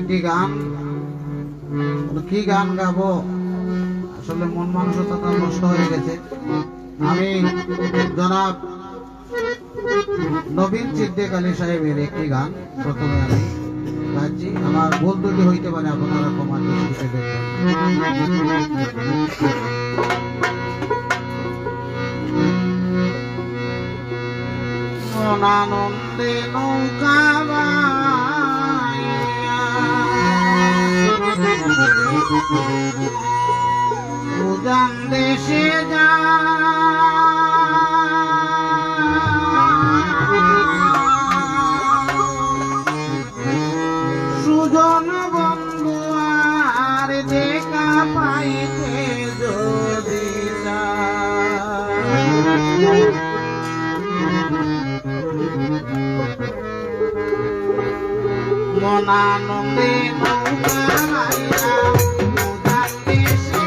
একটি গান, কি গান গাবো আসলে মন মানসিকতা নষ্ট হয়ে গেছে। আমি জনাব নবীন সিদ্দিক আলী সাহেবের একটি গান প্রথমে আমি গাচ্ছি। আমার ভুল ত্রুটি হইতে পারে, আপনারা ক্ষমা দৃষ্টিতে দেখবেন। আনন্দে নৌকা উজান দেশে যা সুজন বন্ধু আর দেখা পাইতে যদি মনানন্দে নৌকা লাইয়া উজান দেশে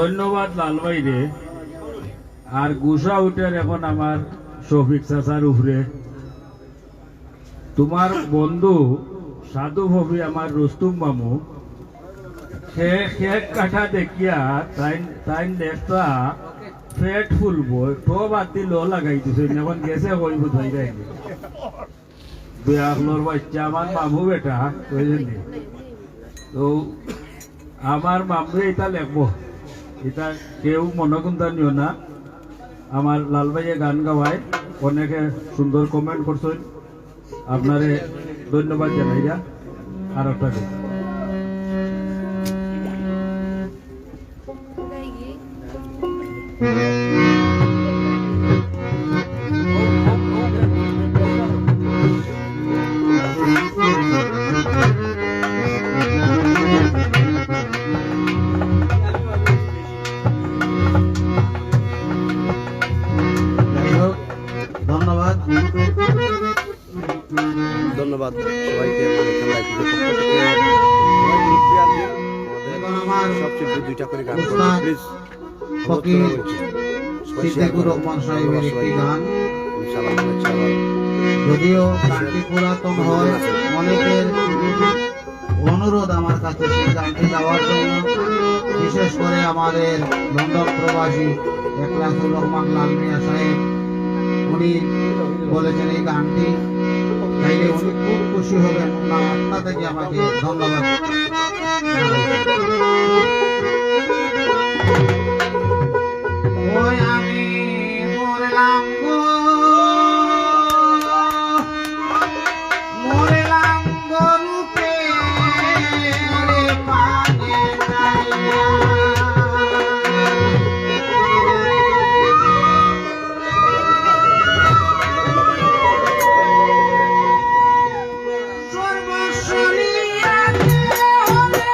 ধন্যবাদ লাল ভাই রে। আর গুসা উঠার এখন আমার শফিক চাচার উপরে তোমার বন্ধু সাধু ভবি আমার রুস্তুম মামু সে কেক কাটা দেখিয়া তাই দেখতা পেট ফুলবো তো বাতি লো লাগাই দিছে এখন গেছে কই বুঝাই যায়নি দুই আপনার বাচ্চা আমার মামু বেটা বুঝলেন তো আমার মামু এটা লেখবো এটা কেউ মনকুন্তা নিও না আমার লাল ভাইয়ে গান গাওয়ায় অনেকে সুন্দর কমেন্ট করছেন আপনারে ধন্যবাদ জানাইয়া আর একটা ধন্যবাদ ধন্যবাদ সবাইকে আমার সবচেয়ে দুইটা করে গান প্লিজ ফকির সিদ্দিকুর রহমান সাহেবের একটি গান যদিও গানটি পুরাতন হয় অনেকের অনুরোধ আমার কাছে সেই গানটি গাওয়ার জন্য বিশেষ করে আমাদের লন্ডন প্রবাসী একলাসুর রহমান লাল মিয়া সাহেব উনি বলেছেন এই গানটি গাইলে উনি খুব খুশি হবেন ওনার আত্মা থেকে আমাকে ধন্যবাদ ওই আমি মরলাম গো মরলাম গরুকে পানে সর্বশরীরে হলে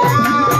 Thank you.